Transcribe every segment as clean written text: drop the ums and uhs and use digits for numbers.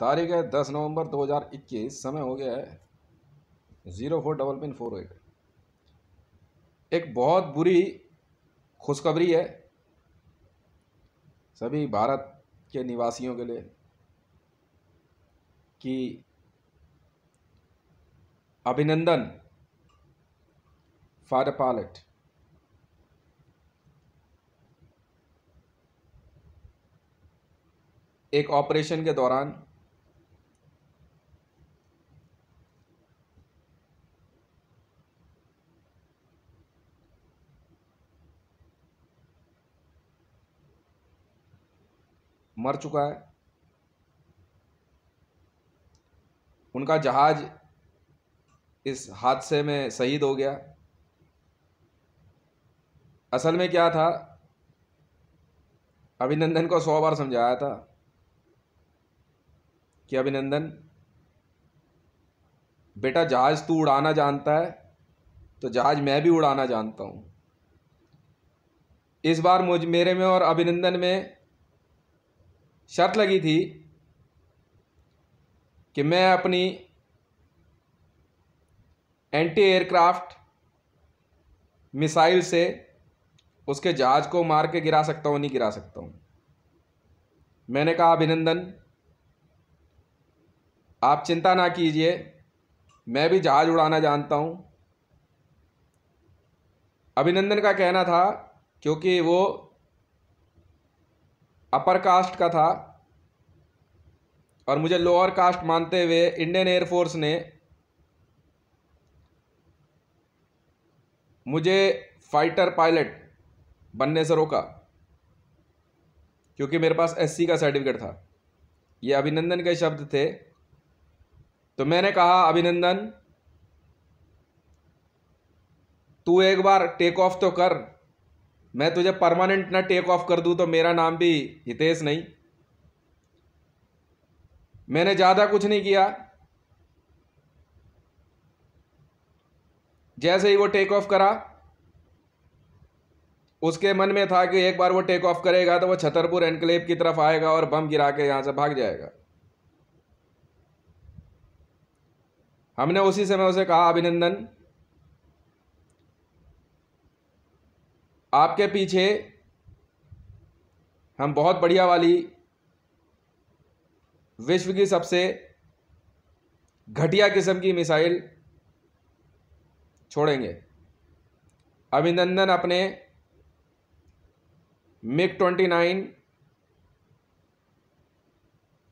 तारीख है 10 नवंबर 2021। समय हो गया है 045548। एक बहुत बुरी खुशखबरी है सभी भारत के निवासियों के लिए कि अभिनंदन फाइटर पायलट एक ऑपरेशन के दौरान मर चुका है। उनका जहाज इस हादसे में शहीद हो गया। असल में क्या था, अभिनंदन को 100 बार समझाया था कि अभिनंदन बेटा, जहाज तू उड़ाना जानता है तो जहाज मैं भी उड़ाना जानता हूं। इस बार मेरे में और अभिनंदन में शर्त लगी थी कि मैं अपनी एंटी एयरक्राफ्ट मिसाइल से उसके जहाज को मार के गिरा सकता हूं, नहीं गिरा सकता हूं। मैंने कहा अभिनंदन आप चिंता ना कीजिए, मैं भी जहाज उड़ाना जानता हूं। अभिनंदन का कहना था, क्योंकि वो अपर कास्ट का था और मुझे लोअर कास्ट मानते हुए इंडियन एयरफोर्स ने मुझे फाइटर पायलट बनने से रोका, क्योंकि मेरे पास एससी का सर्टिफिकेट था। ये अभिनंदन के शब्द थे। तो मैंने कहा अभिनंदन तू एक बार टेक ऑफ तो कर, मैं तुझे परमानेंट ना टेक ऑफ कर दूं तो मेरा नाम भी हितेश नहीं। मैंने ज़्यादा कुछ नहीं किया। जैसे ही वो टेक ऑफ करा, उसके मन में था कि एक बार वो टेक ऑफ करेगा तो वो छतरपुर एनक्लेव की तरफ आएगा और बम गिरा के यहां से भाग जाएगा। हमने उसी समय उसे कहा अभिनंदन आपके पीछे हम बहुत बढ़िया वाली विश्व की सबसे घटिया किस्म की मिसाइल छोड़ेंगे। अभिनंदन अपने MiG-29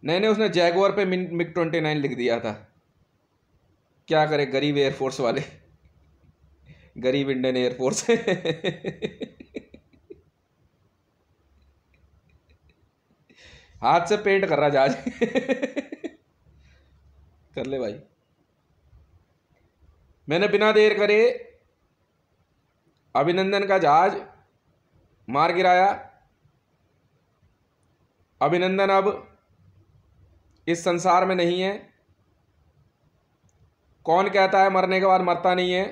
नहीं, उसने जैगुआर पे MiG-29 लिख दिया था। क्या करे गरीब एयरफोर्स वाले, गरीब इंडियन एयरफोर्स हाथ से पेंट कर रहा जहाज कर ले भाई। मैंने बिना देर करे अभिनंदन का जहाज मार गिराया। अभिनंदन अब इस संसार में नहीं है। कौन कहता है मरने के बाद मरता नहीं है?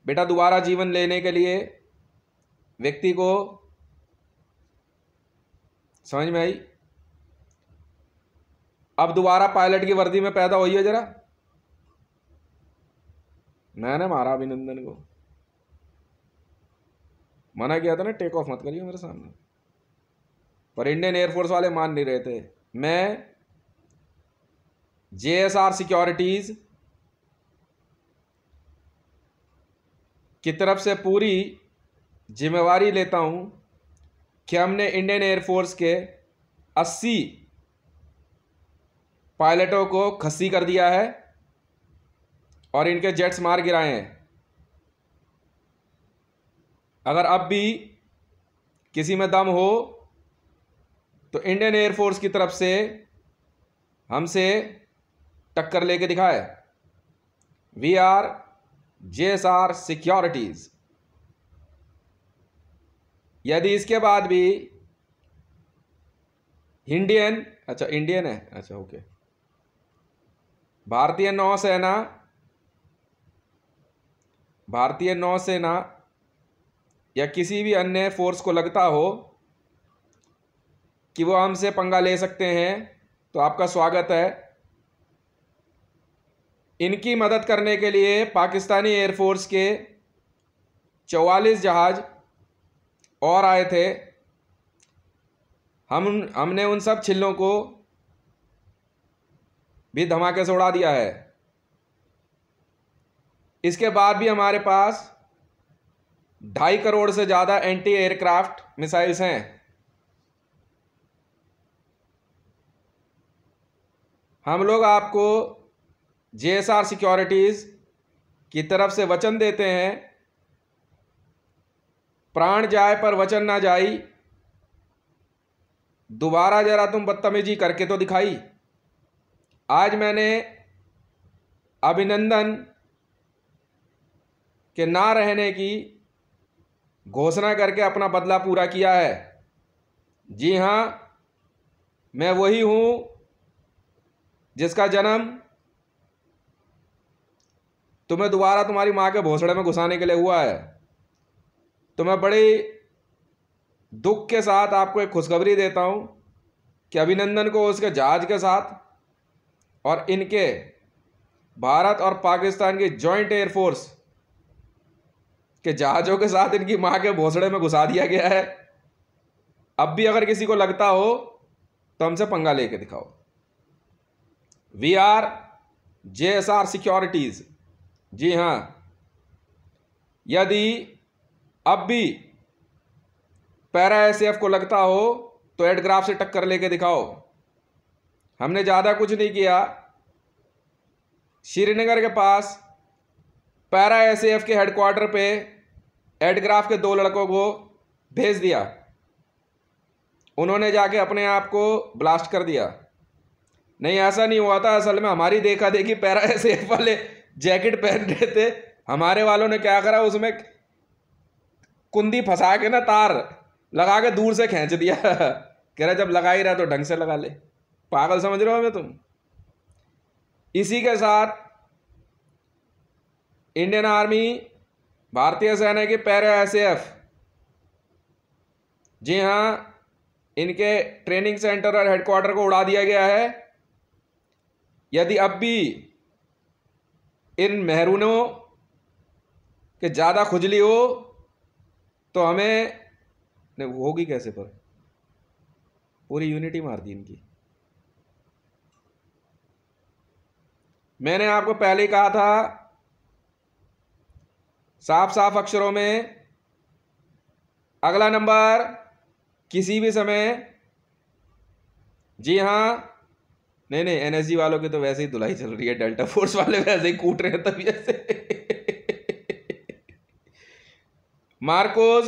बेटा, दोबारा जीवन लेने के लिए व्यक्ति को, समझ में आई? अब दोबारा पायलट की वर्दी में पैदा हुई है जरा। मैंने मारा अभिनंदन को, मना किया था ना टेक ऑफ मत करिए मेरे सामने, पर इंडियन एयरफोर्स वाले मान नहीं रहे थे। मैं JSR सिक्योरिटीज की तरफ से पूरी जिम्मेवारी लेता हूं कि हमने इंडियन एयरफोर्स के 80 पायलटों को खस्सी कर दिया है और इनके जेट्स मार गिराए हैं। अगर अब भी किसी में दम हो तो इंडियन एयरफोर्स की तरफ से हमसे टक्कर लेके दिखाए। We are JSR securities. यदि इसके बाद भी इंडियन, अच्छा इंडियन है, अच्छा ओके, भारतीय नौसेना या किसी भी अन्य फोर्स को लगता हो कि वो हमसे पंगा ले सकते हैं तो आपका स्वागत है। इनकी मदद करने के लिए पाकिस्तानी एयरफोर्स के 44 जहाज और आए थे। हमने उन सब छिल्लों को भी धमाके से उड़ा दिया है। इसके बाद भी हमारे पास 2.5 करोड़ से ज़्यादा एंटी एयरक्राफ्ट मिसाइल्स हैं। हम लोग आपको JSR सिक्योरिटीज़ की तरफ से वचन देते हैं, प्राण जाए पर वचन ना जाई। दोबारा जरा तुम बदतमीजी करके तो दिखाई। आज मैंने अभिनंदन के ना रहने की घोषणा करके अपना बदला पूरा किया है। जी हाँ, मैं वही हूँ जिसका जन्म तुम्हें दोबारा तुम्हारी माँ के भोसड़े में घुसाने के लिए हुआ है। तो मैं बड़ी दुख के साथ आपको एक खुशखबरी देता हूँ कि अभिनंदन को उसके जहाज के साथ और इनके भारत और पाकिस्तान की जॉइंट एयरफोर्स के जहाज़ों के साथ इनकी माँ के भोसड़े में घुसा दिया गया है। अब भी अगर किसी को लगता हो तो हमसे पंगा लेके दिखाओ। We are JSR securities. जी हाँ, यदि अब भी पैरा ACF को लगता हो तो एडग्राफ से टक्कर लेके दिखाओ। हमने ज़्यादा कुछ नहीं किया। श्रीनगर के पास पैरा ACF के हेडक्वार्टर पे एडग्राफ के 2 लड़कों को भेज दिया। उन्होंने जाके अपने आप को ब्लास्ट कर दिया। नहीं, ऐसा नहीं हुआ था। असल में हमारी देखा देखी पैरा ACF वाले जैकेट पहन रहे थे। हमारे वालों ने क्या करा, उसमें कुंदी फंसा के ना तार लगा के दूर से खींच दिया। कह रहा जब लगा ही रहा तो ढंग से लगा ले। पागल समझ रहे हो हमें तुम? इसी के साथ इंडियन आर्मी, भारतीय सेना की पैरा ACF, जी हाँ, इनके ट्रेनिंग सेंटर और हेडक्वार्टर को उड़ा दिया गया है। यदि अब भी इन मेहरूनों के ज़्यादा खुजली हो तो हमें नहीं होगी कैसे, पर पूरी यूनिटी मार दी इनकी। मैंने आपको पहले ही कहा था साफ साफ अक्षरों में, अगला नंबर किसी भी समय। जी हाँ, नहीं NSG वालों की तो वैसे ही धुलाई चल रही है। डेल्टा फोर्स वाले वैसे ही कूट रहे हैं तबीयत से। मार्कोस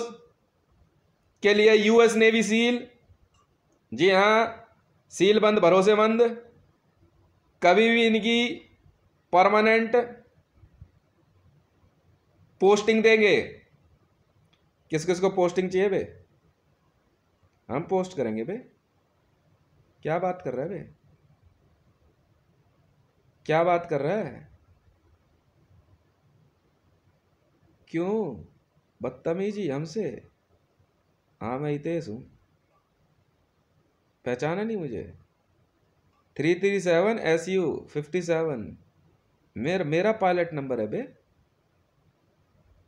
के लिए US नेवी सील। जी हाँ, सील बंद भरोसेमंद। कभी भी इनकी परमानेंट पोस्टिंग देंगे। किस किस को पोस्टिंग चाहिए बे? हम पोस्ट करेंगे बे। क्या बात कर रहा है बे? क्या बात कर रहा है? क्यों बदतमीजी हमसे? हाँ, मैं हितेश हूँ। पहचाना नहीं मुझे? 337 SU 57 मेरा पायलट नंबर है बे।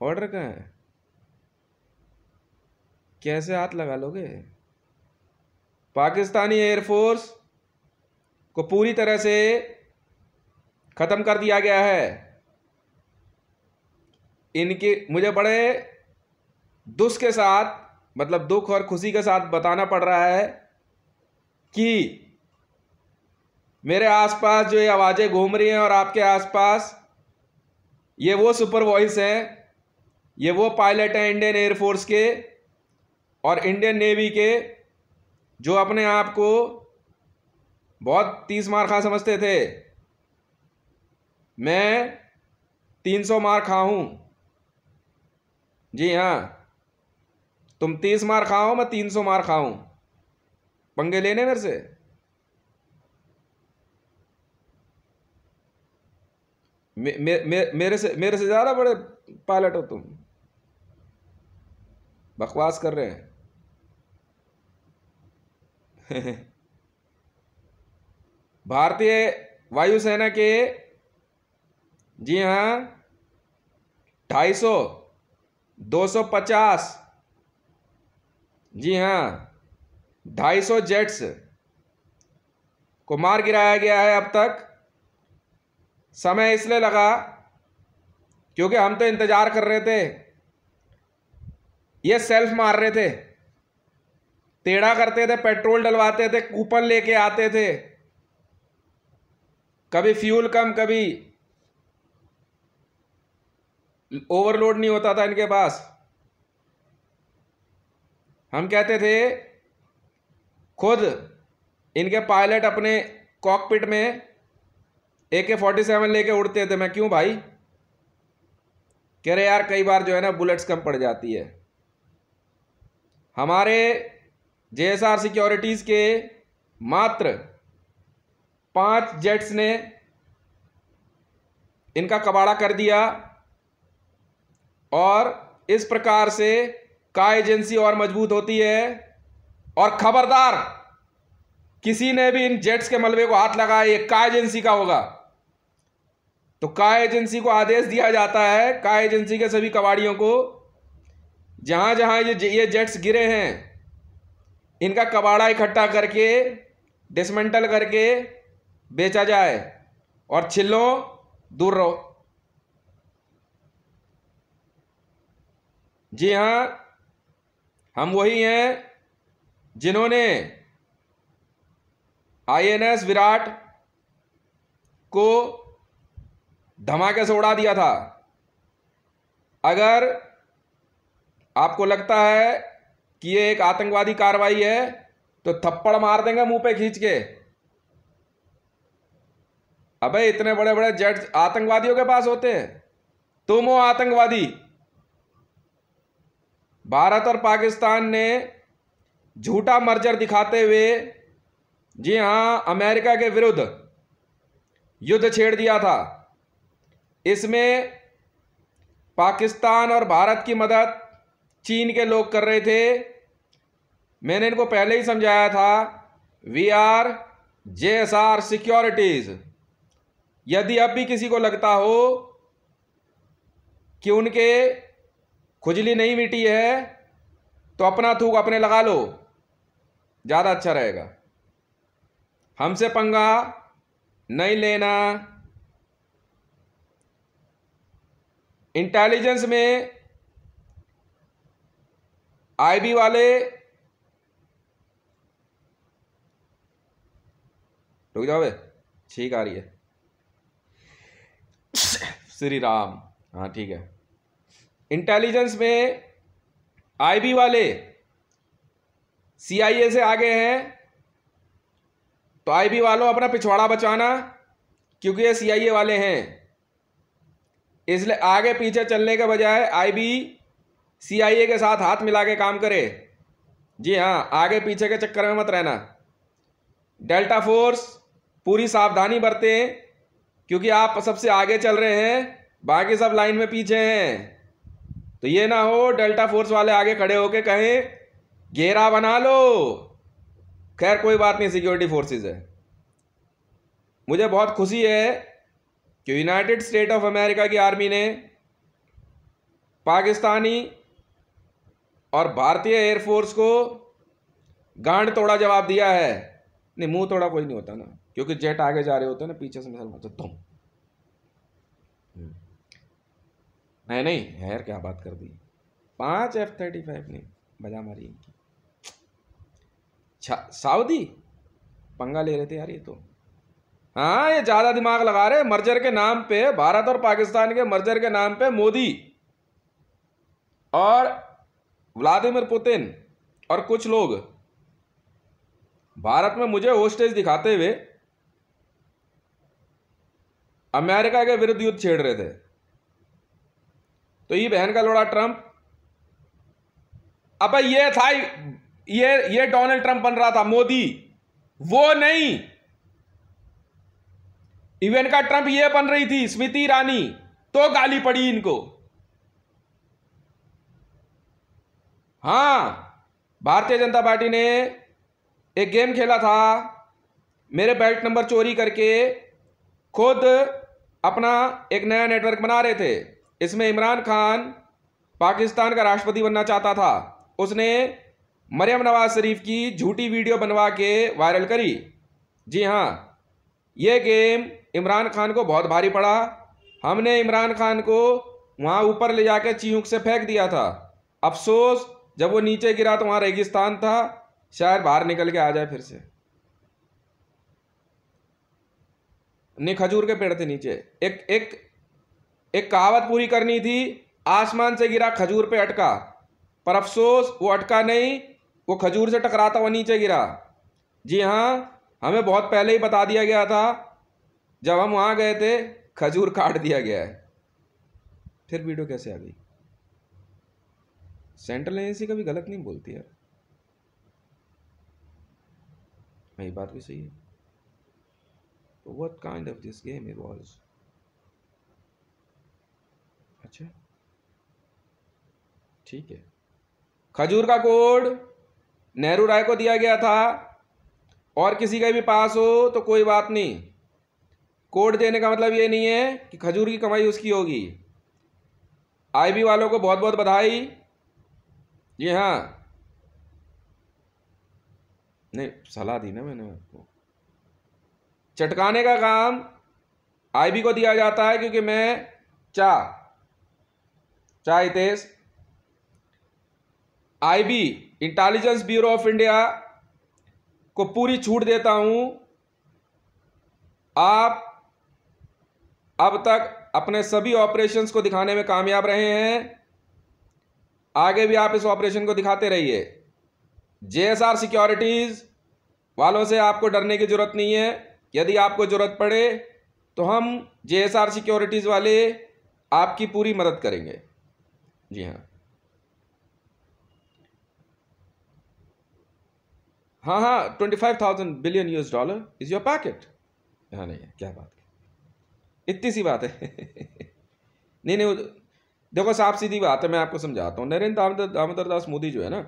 ऑर्डर कहाँ है? कैसे हाथ लगा लोगे? पाकिस्तानी एयरफोर्स को पूरी तरह से खत्म कर दिया गया है। इनके मुझे बड़े दुख के साथ, मतलब दुख और खुशी के साथ बताना पड़ रहा है कि मेरे आसपास जो ये आवाज़ें घूम रही हैं और आपके आसपास, ये वो सुपर वॉइस हैं, ये वो पायलट हैं इंडियन एयरफोर्स के और इंडियन नेवी के, जो अपने आप को बहुत 30 मार खा समझते थे। मैं 300 मार खा हूं। जी हाँ, तुम 30 मार खाओ, मैं 300 मार खाऊं। पंगे लेने मेरे से? मेरे से ज़्यादा बड़े पायलट हो तुम। बकवास कर रहे हैं। भारतीय वायुसेना के, जी हाँ, 250, 250, जी हाँ, 250 जेट्स को मार गिराया गया है अब तक। समय इसलिए लगा क्योंकि हम तो इंतजार कर रहे थे, ये सेल्फ मार रहे थे, टेढ़ा करते थे, पेट्रोल डलवाते थे, कूपन लेके आते थे, कभी फ्यूल कम, कभी ओवरलोड नहीं होता था इनके पास। हम कहते थे, खुद इनके पायलट अपने कॉकपिट में AK-47 लेके उड़ते थे। मैं क्यों भाई? कह रहे यार कई बार जो है ना बुलेट्स कम पड़ जाती है। हमारे JSR सिक्योरिटीज के मात्र 5 जेट्स ने इनका कबाड़ा कर दिया, और इस प्रकार से का एजेंसी और मजबूत होती है। और खबरदार, किसी ने भी इन जेट्स के मलबे को हाथ लगाया, ये का एजेंसी का होगा। तो का एजेंसी को आदेश दिया जाता है, का एजेंसी के सभी कबाड़ियों को, जहां जहां ये जेट्स गिरे हैं, इनका कबाड़ा इकट्ठा करके डिसमेंटल करके बेचा जाए, और छिल्लो दूर रहो। जी हां, हम वही हैं जिन्होंने INS विराट को धमाके से उड़ा दिया था। अगर आपको लगता है कि ये एक आतंकवादी कार्रवाई है तो थप्पड़ मार देंगे मुंह पे खींच के। अबे इतने बड़े बड़े जेट आतंकवादियों के पास होते हैं? तुम हो आतंकवादी। भारत और पाकिस्तान ने झूठा मर्जर दिखाते हुए, जी हां, अमेरिका के विरुद्ध युद्ध छेड़ दिया था। इसमें पाकिस्तान और भारत की मदद चीन के लोग कर रहे थे। मैंने इनको पहले ही समझाया था, वी आर JSR सिक्योरिटीज। यदि अब भी किसी को लगता हो कि उनके खुजली नहीं मिटी है तो अपना थूक अपने लगा लो, ज्यादा अच्छा रहेगा। हमसे पंगा नहीं लेना। इंटेलिजेंस में IB वाले, रुक जाओ, ठीक आ रही है, श्री राम, हाँ ठीक है। इंटेलिजेंस में IB वाले CIA से आगे हैं, तो IB वालों अपना पिछवाड़ा बचाना, क्योंकि ये CIA वाले हैं। इसलिए आगे पीछे चलने के बजाय IB CIA के साथ हाथ मिला के काम करे। जी हाँ, आगे पीछे के चक्कर में मत रहना। डेल्टा फोर्स पूरी सावधानी बरतें, क्योंकि आप सबसे आगे चल रहे हैं, बाकी सब लाइन में पीछे हैं। तो ये ना हो डेल्टा फोर्स वाले आगे खड़े होके कहें घेरा बना लो। खैर कोई बात नहीं, सिक्योरिटी फोर्सेस है। मुझे बहुत खुशी है कि यूनाइटेड स्टेट ऑफ अमेरिका की आर्मी ने पाकिस्तानी और भारतीय एयरफोर्स को गांड तोड़ा जवाब दिया है। नहीं, मुंह तोड़ा कोई नहीं होता ना, क्योंकि जेट आगे जा रहे होते हैं ना, पीछे से मिसाइल मारते तुम। नहीं नहीं यार, क्या बात कर दी। 5 F-35 ने बजा मारी इनकी। सऊदी पंगा ले रहे थे यार ये तो। हाँ, ये ज्यादा दिमाग लगा रहे। मर्जर के नाम पे, भारत और पाकिस्तान के मर्जर के नाम पे मोदी और व्लादिमीर पुतिन और कुछ लोग भारत में मुझे होस्टेज दिखाते हुए अमेरिका के विरुद्ध युद्ध छेड़ रहे थे। तो ये बहन का लोड़ा ट्रंप, अब ये था, ये डोनाल्ड ट्रंप बन रहा था, मोदी वो नहीं। इवन का ट्रंप ये बन रही थी स्मृति ईरानी, तो गाली पड़ी इनको। हां, भारतीय जनता पार्टी ने एक गेम खेला था, मेरे बेल्ट नंबर चोरी करके खुद अपना एक नया नेटवर्क बना रहे थे। इसमें इमरान खान पाकिस्तान का राष्ट्रपति बनना चाहता था। उसने मरियम नवाज शरीफ की झूठी वीडियो बनवा के वायरल करी। जी हाँ, ये गेम इमरान खान को बहुत भारी पड़ा। हमने इमरान खान को वहाँ ऊपर ले जाकर चींक से फेंक दिया था। अफसोस जब वो नीचे गिरा तो वहाँ रेगिस्तान था, शायद बाहर निकल के आ जाए फिर से। नहीं, खजूर के पेड़ थे नीचे। एक एक एक कहावत पूरी करनी थी, आसमान से गिरा खजूर पे अटका, पर अफसोस वो अटका नहीं, वो खजूर से टकराता हुआ नीचे गिरा। जी हाँ, हमें बहुत पहले ही बता दिया गया था, जब हम वहां गए थे खजूर काट दिया गया है। फिर वीडियो कैसे आ गई? सेंट्रल एजेंसी कभी गलत नहीं बोलती यार, मेरी बात भी सही है। तो what kind of this game it was? अच्छा ठीक है, खजूर का कोड नेहरू राय को दिया गया था, और किसी का भी पास हो तो कोई बात नहीं। कोड देने का मतलब ये नहीं है कि खजूर की कमाई उसकी होगी। आईबी वालों को बहुत बहुत बधाई। जी हाँ, नहीं सलाह दी ना मैंने आपको। चटकाने का काम आईबी को दिया जाता है, क्योंकि मैं Hitesh IB intelligence bureau of India को पूरी छूट देता हूं। आप अब तक अपने सभी ऑपरेशंस को दिखाने में कामयाब रहे हैं, आगे भी आप इस ऑपरेशन को दिखाते रहिए। जेएसआर सिक्योरिटीज वालों से आपको डरने की जरूरत नहीं है। यदि आपको जरूरत पड़े तो हम जेएसआर सिक्योरिटीज वाले आपकी पूरी मदद करेंगे। जी हाँ, हाँ, 25,000 billion US dollar is your packet. हाँ नहीं है, क्या बात है, इतनी सी बात है। नहीं नहीं, देखो साफ सीधी बात है, मैं आपको समझाता हूँ। नरेंद्र दामोदर दास मोदी जो है ना,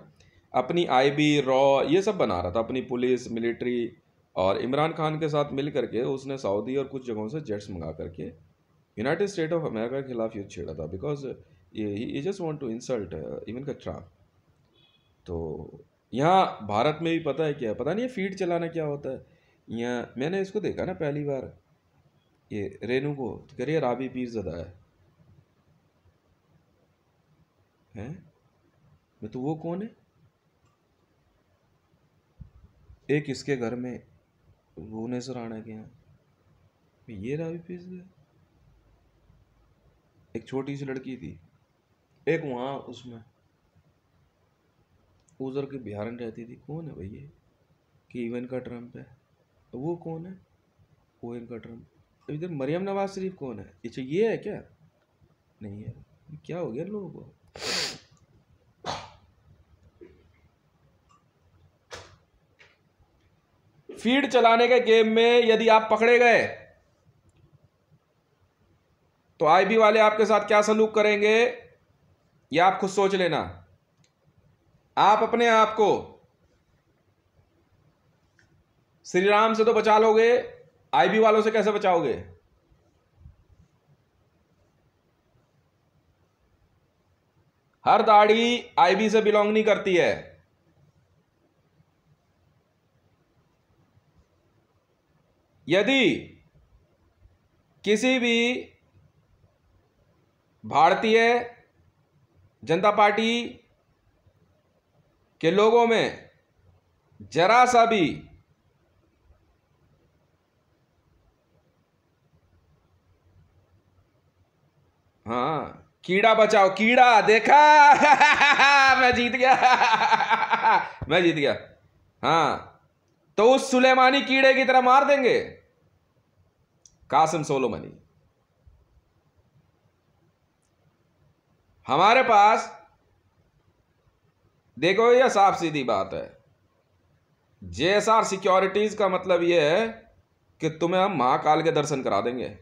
अपनी आईबी रॉ ये सब बना रहा था, अपनी पुलिस मिलिट्री, और इमरान खान के साथ मिल करके उसने सऊदी और कुछ जगहों से जेट्स मंगा करके यूनाइटेड स्टेट ऑफ अमेरिका के खिलाफ युद्ध छेड़ा था, बिकॉज ये just want to insult even का ट्रम्प। तो यहाँ भारत में भी पता है क्या, पता नहीं है फीड चलाना क्या होता है। यहाँ मैंने इसको देखा ना पहली बार, ये रेनू को, तो कह रही है राबी पीरज़दा है मैं, तो वो कौन है? एक इसके घर में वो नजर आना के यहाँ, ये राबी पीरज़दा। एक छोटी सी लड़की थी, एक वहाँ उसमें उधर के बिहार में रहती थी, कौन है भैया? कि इवन का ट्रम्प है, वो कौन है? वो इनका ट्रम्प। इधर मरियम नवाज शरीफ कौन है? अच्छा ये है क्या? नहीं है, क्या हो गया लोगों को? फीड चलाने के गेम में यदि आप पकड़े गए तो आईबी वाले आपके साथ क्या सलूक करेंगे, ये आप खुद सोच लेना। आप अपने आप को श्री राम से तो बचा लोगे, आईबी वालों से कैसे बचाओगे? हर दाढ़ी आईबी से बिलोंग नहीं करती है। यदि किसी भी भारतीय जनता पार्टी के लोगों में जरा सा भी हाँ, कीड़ा बचाओ, कीड़ा देखा। मैं जीत गया। मैं जीत गया। हाँ, तो उस सुलेमानी कीड़े की तरह मार देंगे कासिम सोलोमनी। हमारे पास देखो, यह साफ सीधी बात है, जेएसआर सिक्योरिटीज का मतलब यह है कि तुम्हें हम महाकाल के दर्शन करा देंगे।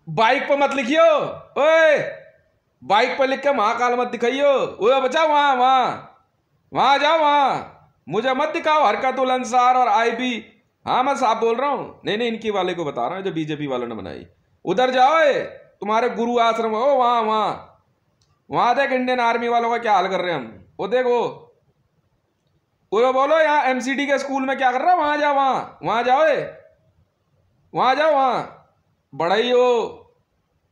बाइक पर मत लिखियो, ओए बाइक पर लिख के महाकाल मत दिखाइयो। ओए बचा, वहां वहां वहां जाओ, वहां मुझे मत दिखाओ हरकतुल अंसार और आईबी हाँ मैं साफ बोल रहा हूँ, नहीं नहीं इनकी वाले को बता रहा हूँ जो बीजेपी वालों ने बनाई। उधर जाओ, तुम्हारे गुरु आश्रम हो वहां वहां देख इंडियन आर्मी वालों का क्या हाल कर रहे हैं हम। वो देखो, वो बोलो यहाँ एमसीडी के स्कूल में क्या कर रहा है, वहां जाओ, वहां जाओ, वहां जाओ, वहां बड़ा ही हो,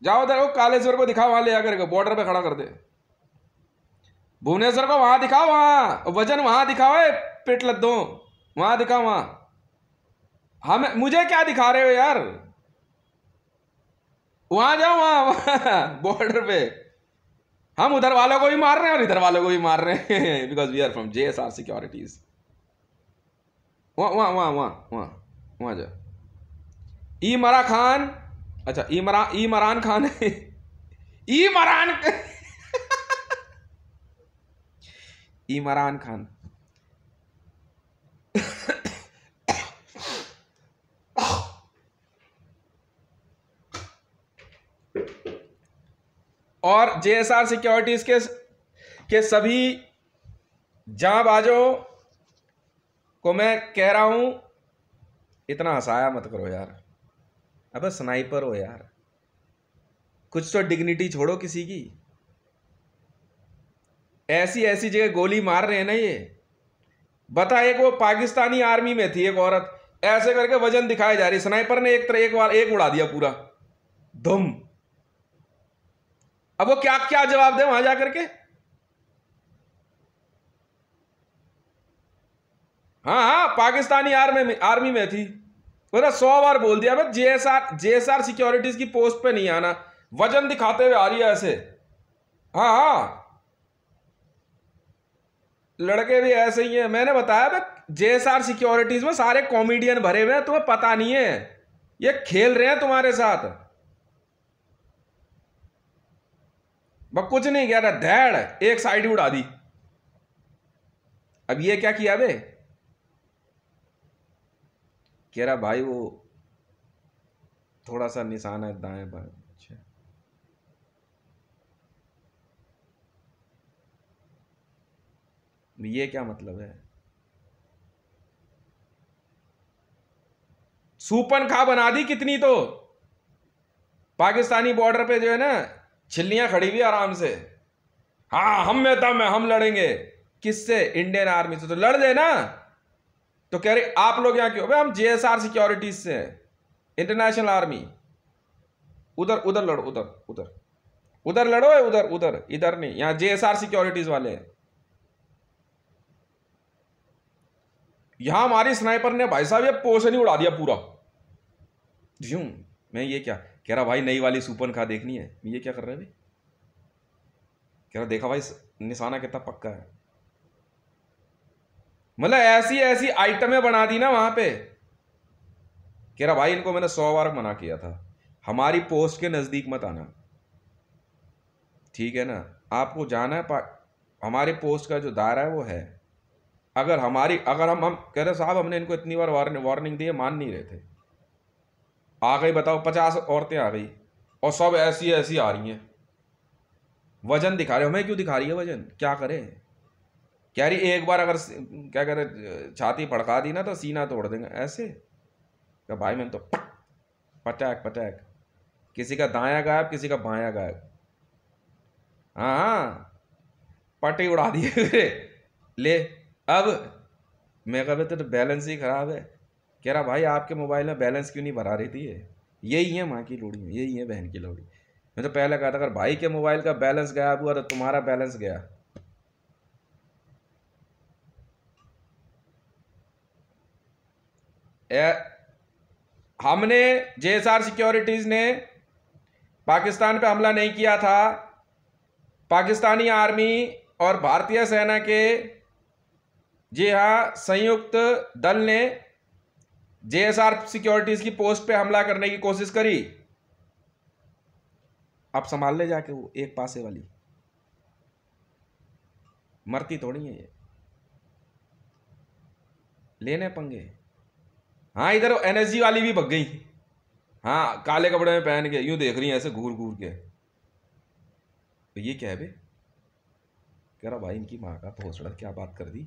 जाओ उधर कालेश्वर को दिखाओ, वहां ले आकर के बॉर्डर पे खड़ा कर दे। भुवनेश्वर को वहां दिखाओ, वहां वजन वहां दिखाओ, पेट लद्दो वहां दिखाओ वहां। हम मुझे क्या दिखा रहे हो यार, वहां जाओ वहां बॉर्डर पे। हम उधर वालों को भी मार रहे हैं और इधर वालों को भी मार रहे हैं because we are from JSR securities. वहां वहां वहां वहां वहां वहां जाओ। इमरा खान, अच्छा इमरान खान इमरान इमरान खान और जेएसआर सिक्योरिटीज के सभी जांबाजों को मैं कह रहा हूं, इतना हंसाया मत करो यार। अबे स्नाइपर हो यार, कुछ तो डिग्निटी छोड़ो किसी की। ऐसी ऐसी जगह गोली मार रहे हैं ना ये। बता, एक वो पाकिस्तानी आर्मी में थी एक औरत, ऐसे करके वजन दिखाई जा रही, स्नाइपर ने एक उड़ा दिया पूरा धुम। अब वो क्या क्या जवाब दे वहां जाकर के। हाँ हाँ पाकिस्तानी आर्मी में थी। बोला 100 बार बोल दिया, मैं जेएसआर सिक्योरिटीज की पोस्ट पे नहीं आना, वजन दिखाते हुए आ रही है ऐसे। हाँ हाँ लड़के भी ऐसे ही हैं। मैंने बताया भाई जेएसआर सिक्योरिटीज में सारे कॉमेडियन भरे हुए हैं, तुम्हें पता नहीं है, ये खेल रहे हैं तुम्हारे साथ। बस कुछ नहीं कह रहा, धैड़ एक साइड उड़ा दी। अब ये क्या किया बे, कह रहा भाई वो थोड़ा सा निशाना है दाएं बाएं। अच्छा ये क्या मतलब है। सूपन खा बना दी कितनी तो, पाकिस्तानी बॉर्डर पे जो है ना छिल्लियां खड़ी हुई आराम से। हाँ हम में दम है, हम लड़ेंगे। किससे, इंडियन आर्मी से। तो लड़ लेना। तो कह रहे आप लोग यहां क्यों, हम जेएसआर सिक्योरिटीज से हैं, इंटरनेशनल आर्मी। उधर उधर लड़ो, उधर उधर उधर लड़ो, उधर उधर, इधर नहीं, यहां जेएसआर सिक्योरिटीज वाले हैं। यहां हमारी स्नाइपर ने भाई साहब ये पोर्शन ही उड़ा दिया पूरा। यूं मैं ये क्या कह रहा, भाई नई वाली सुपन खा देखनी है। ये क्या कर रहे हैं भाई, कह रहा देखा भाई निशाना कितना पक्का है। मतलब ऐसी ऐसी आइटमें बना दी ना वहां पे। कह रहा भाई इनको मैंने 100 बार मना किया था, हमारी पोस्ट के नजदीक मत आना, ठीक है ना। आपको जाना है हमारी पोस्ट का जो दायरा है वो है। अगर हम कह रहे साहब हमने इनको इतनी बार वार्निंग दी है, मान नहीं रहे थे। आ गई बताओ 50 औरतें आ गई और सब ऐसी ऐसी आ रही हैं, वजन दिखा रहे हो। हमें क्यों दिखा रही है वजन, क्या करें। कह रही एक बार अगर क्या कह रहे छाती फड़का दी ना तो सीना तोड़ देंगे ऐसे। क्या भाई मैंने तो पटैक पटैक, किसी का दायां गायब किसी का बायां गायब। हाँ हाँ पट्टी उड़ा दिए ले। अब मैं कहा तो बैलेंस ही खराब है। कह रहा भाई आपके मोबाइल में बैलेंस क्यों नहीं भरा रही थी ये। यही है माँ की लोड़ी, यही है बहन की लोड़ी। मैं तो पहले कहा था अगर भाई के मोबाइल का बैलेंस गायब हुआ तो तुम्हारा बैलेंस गया। हमने जेएसआर सिक्योरिटीज ने पाकिस्तान पे हमला नहीं किया था। पाकिस्तानी आर्मी और भारतीय सेना के, जी हाँ, संयुक्त दल ने जेएसआर सिक्योरिटीज की पोस्ट पे हमला करने की कोशिश करी। आप संभाल ले जाके, वो एक पासे वाली मरती थोड़ी है ये, लेने पंगे। हाँ इधर एनएसजी वाली भी भग गई। हाँ काले कपड़े में पहन के यूं देख रही है ऐसे घूर घूर के। तो ये क्या है बे, कह रहा भाई इनकी माँ का भोसड़ा क्या बात कर दी,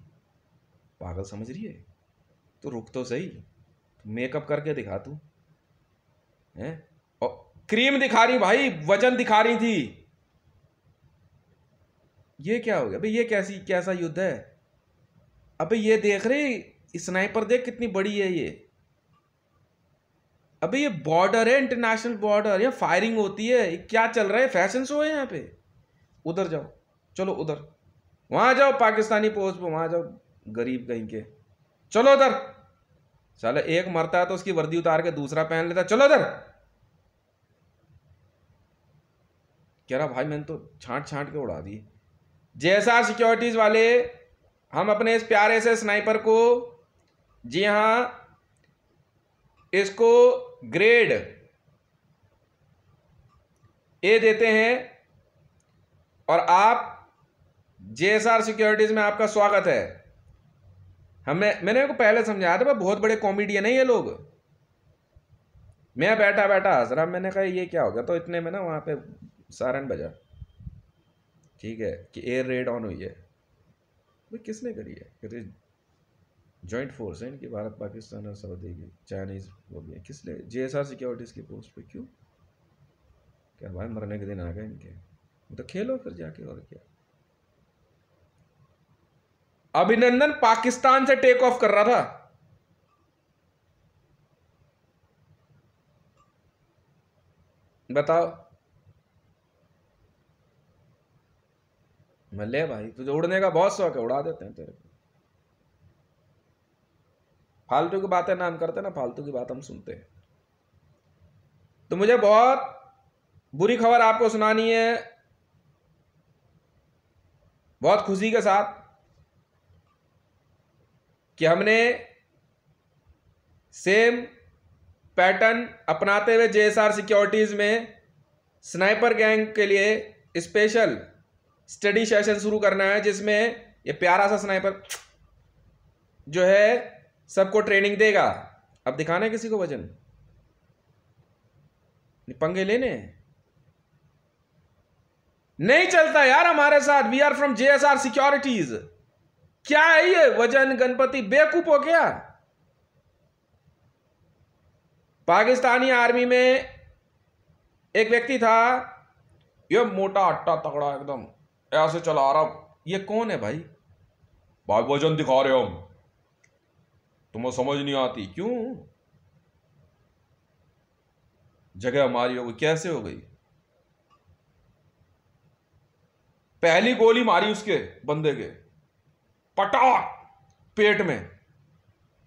पागल समझ रही है। तो रुक तो सही, मेकअप करके दिखा तू है। और क्रीम दिखा रही भाई, वजन दिखा रही थी। ये क्या हो गया भाई? ये कैसा युद्ध है? अबे ये देख रहे स्नाइपर, देख कितनी बड़ी है ये। अबे ये बॉर्डर है, इंटरनेशनल बॉर्डर, यहाँ फायरिंग होती है। क्या चल रहा है? फैशन शो है यहाँ पे। उधर जाओ, चलो उधर, वहां जाओ पाकिस्तानी पोस्ट पे, वहां जाओ गरीब कहीं के। चलो उधर। साला एक मरता है तो उसकी वर्दी उतार के दूसरा पहन लेता। चलो उधर। कह रहा भाई मैंने तो छांट छांट के उड़ा दी। जेएसआर सिक्योरिटीज वाले, हम अपने इस प्यारे से स्नाइपर को, जी हां, इसको ग्रेड ए देते हैं। और आप जेएसआर सिक्योरिटीज में आपका स्वागत है। मैंने इनको पहले समझाया था, बहुत बड़े कॉमेडियन है ये लोग। मैं बैठा बैठा हंस रहा, मैंने कहा ये क्या हो गया? तो इतने में ना वहां पे सायरन बजा, ठीक है, कि एयर रेड ऑन हुई है। भाई किसने करी है? कहते जॉइंट फोर्स है इनकी, भारत पाकिस्तान और सऊदी की, चाइनीज वो भी है। किसने? जेएसआर सिक्योरिटीज की पोस्ट पे। क्यों? क्या भाई मरने के दिन आ गए इनके? तो खेलो फिर जाके, और क्या। अभिनंदन पाकिस्तान से टेक ऑफ कर रहा था, बताओ। मैं ले भाई, तुझे उड़ने का बहुत शौक है, उड़ा देते हैं तेरे को। फालतू की बातें ना हम करते ना, फालतू की बात हम सुनते हैं। तो मुझे बहुत बुरी खबर आपको सुनानी है, बहुत खुशी के साथ, कि हमने सेम पैटर्न अपनाते हुए जेएसआर सिक्योरिटीज में स्नाइपर गैंग के लिए स्पेशल स्टडी सेशन शुरू करना है, जिसमें ये प्यारा सा स्नाइपर जो है सबको ट्रेनिंग देगा। अब दिखाना है किसी को वजन, पंगे लेने नहीं चलता यार हमारे साथ। We are from JSR securities. क्या है ये वजन गणपति? बेवकूफ हो क्या? पाकिस्तानी आर्मी में एक व्यक्ति था, ये मोटा हट्टा तगड़ा एकदम ऐसे चला रहा। ये कौन है भाई? भाई वजन दिखा रहे हो हम, तुम्हें समझ नहीं आती? क्यों? जगह हमारी हो गई। कैसे हो गई? पहली गोली मारी उसके बंदे के, पटाक पेट में,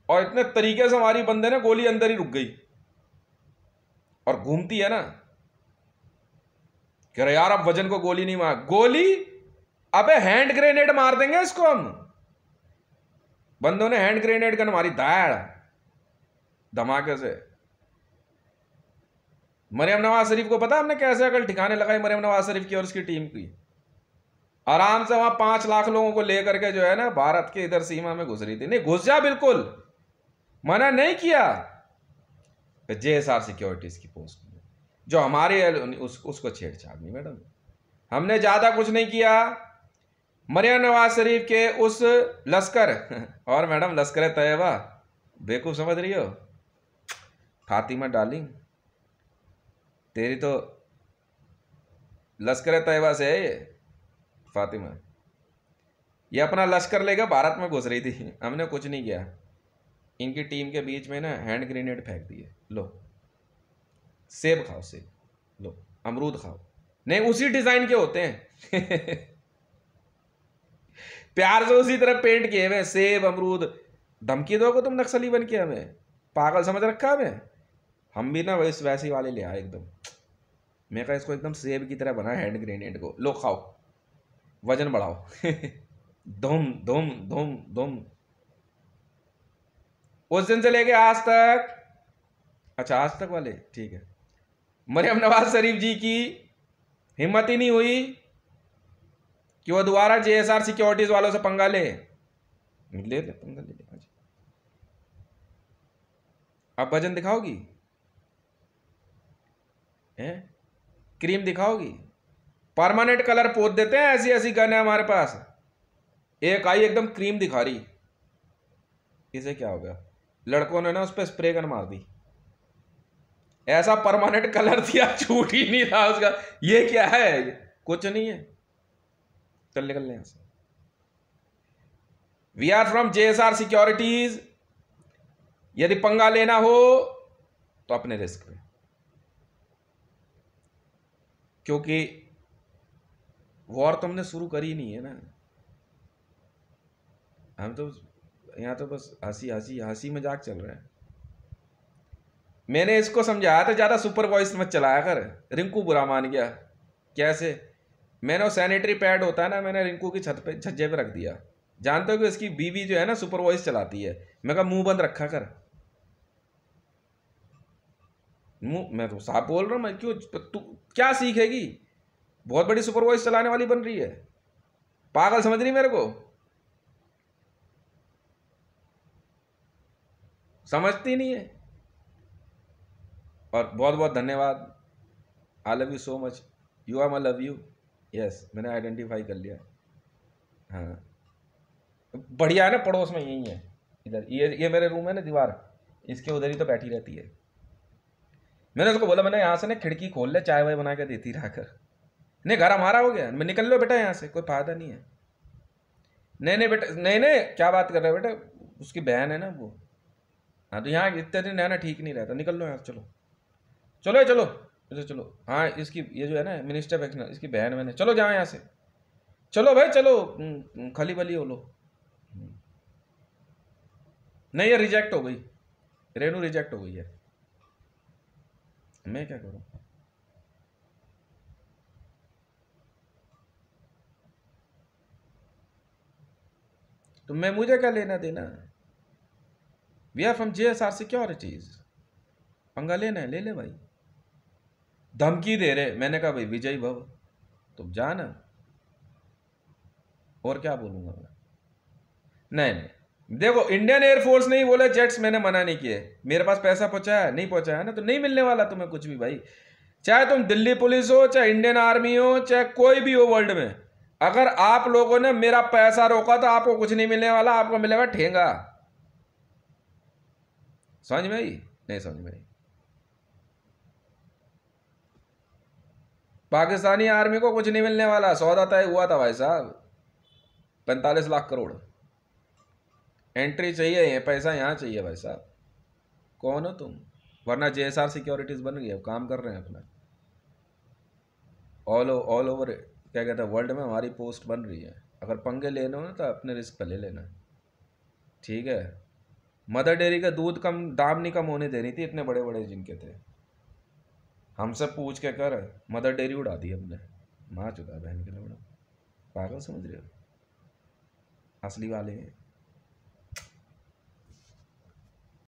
और इतने तरीके से मारी बंदे ने, गोली अंदर ही रुक गई। और घूमती है ना, कह रहे यार अब वजन को गोली नहीं मार। गोली? अबे हैंड ग्रेनेड मार देंगे इसको हम। बंदों ने हैंड ग्रेनेड गन मारी, दाड़ धमाके से। मरियम नवाज शरीफ को पता हमने कैसे अकल ठिकाने लगाई मरियम नवाज शरीफ की और उसकी टीम की? आराम से वहां 5 लाख लोगों को लेकर के जो है ना, भारत के इधर सीमा में घुस रही थी। नहीं, घुस जा, बिल्कुल मना नहीं किया। जेएसआर सिक्योरिटीज की पोस्ट में जो हमारे उसको छेड़छाड़ नहीं मैडम, हमने ज्यादा कुछ नहीं किया। मरियम नवाज शरीफ के उस लश्कर और मैडम लश्कर तैयबा, बेवकूफ समझ रही हो? फातिमा डार्लिंग, तेरी तो लश्कर तैयबा से है ये फातिमा। ये अपना लश्कर लेकर भारत में घुस रही थी, हमने कुछ नहीं किया। इनकी टीम के बीच में ना हैंड ग्रेनेड फेंक दिए। लो सेब खाओ, सेब लो, अमरूद खाओ। नहीं, उसी डिजाइन के होते हैं प्यार से उसी तरह पेंट किए हुए, सेब अमरूद। धमकी दोगे तुम नक्सली बन के? हमें पागल समझ रखा हमें? हम भी ना वैसी वाले ले आए एकदम। मैं कहा इसको एकदम सेब की तरह बना हैंड ग्रेनेड को, लो खाओ, वजन बढ़ाओ धुम धुम धुम धुम। उस दिन से लेके आज तक, अच्छा आज तक वाले ठीक है, मरियम नवाज शरीफ जी की हिम्मत ही नहीं हुई कि वो दोबारा जेएसआर सिक्योरिटीज वालों से पंगा ले पंगा ले। अब वजन दिखाओगी? क्रीम दिखाओगी? परमानेंट कलर पोत देते हैं, ऐसी ऐसी गन है हमारे पास। एक आई एकदम क्रीम दिखा रही, इसे क्या हो गया? लड़कों ने ना उस पर स्प्रे गन मार दी, ऐसा परमानेंट कलर दिया, छूट ही नहीं रहा उसका। ये क्या है? कुछ नहीं है। चल निकल ले यहां से। We are from JSR securities. यदि पंगा लेना हो तो अपने रिस्क पे, क्योंकि वॉर तुमने शुरू करी नहीं है ना। हम तो यहां तो बस हंसी मजाक चल रहा है। मैंने इसको समझाया था ज्यादा सुपर वॉइस मत चलाया कर, रिंकू बुरा मान गया। कैसे? मैंने वो सैनिटरी पैड होता है ना, मैंने रिंकू की छत पे छज्जे पे रख दिया। जानते हो कि इसकी बीवी जो है ना सुपर वॉइस चलाती है। मैं कहा मुंह बंद रखा कर। मुंह, मैं तो साफ बोल रहा हूं। मैं क्यों, तू क्या सीखेगी? बहुत बड़ी सुपर वॉइस चलाने वाली बन रही है, पागल समझ रही मेरे को? समझती नहीं है। और बहुत बहुत धन्यवाद। I love you so much, you are my love you. Yes, मैंने आइडेंटिफाई कर लिया। हाँ बढ़िया है ना, पड़ोस में यही है इधर। ये मेरे रूम है ना, दीवार इसके उधर ही तो बैठी रहती है। मैंने उसको बोला, मैंने यहाँ से ना खिड़की खोल ले, चाय वाय बना के देती रहा कर। नहीं घर हमारा हो गया, मैं निकल लो बेटा यहाँ से, कोई फायदा नहीं है। नहीं नहीं बेटा, नहीं नहीं, क्या बात कर रहे हो बेटा? उसकी बहन है ना वो। हाँ तो यहाँ इतने दिन रहना ठीक नहीं रहता, निकल लो यहाँ से, चलो चलो चलो चलो चलो। हाँ इसकी ये जो है ना मिनिस्टर वैक्सीन, इसकी बहन मैंने, चलो जाओ यहाँ से, चलो भाई चलो। खली बली हो लो। नहीं ये रिजेक्ट हो गई, रेनू रिजेक्ट हो गई है। मैं क्या करूं? तो मैं, मुझे क्या लेना देना? We are from JSR securities. पंगा लेना है ले ले भाई। धमकी दे रहे, मैंने कहा भाई विजय भव, तुम जाना। और क्या बोलूंगा मैं? नहीं नहीं, देखो इंडियन एयरफोर्स नहीं बोले जेट्स, मैंने मना नहीं किए। मेरे पास पैसा पहुंचाया, नहीं पहुंचाया ना तो नहीं मिलने वाला तुम्हें कुछ भी भाई। चाहे तुम दिल्ली पुलिस हो, चाहे इंडियन आर्मी हो, चाहे कोई भी हो वर्ल्ड में, अगर आप लोगों ने मेरा पैसा रोका तो आपको कुछ नहीं मिलने वाला, आपको मिलेगा ठेंगा। समझ में आई? नहीं समझ में आई? पाकिस्तानी आर्मी को कुछ नहीं मिलने वाला, सौदा तय हुआ था भाई साहब, 45 लाख करोड़। एंट्री चाहिए, ये पैसा यहाँ चाहिए भाई साहब। कौन हो तुम? वरना JSR सिक्योरिटीज बन गई, अब काम कर रहे हैं अपना। ऑल ओवर क्या कहते हैं वर्ल्ड में हमारी पोस्ट बन रही है। अगर पंगे लेने हो ना तो अपने रिस्क पे ले लेना, ठीक है? मदर डेयरी का दूध कम, दाम नहीं कम होने देनी थी, इतने बड़े बड़े जिनके थे। हमसे पूछ के कर, मदर डेयरी उड़ा दी हमने। माँ चुका बहन के लिए, पागल समझ रहे हो? असली वाले हैं।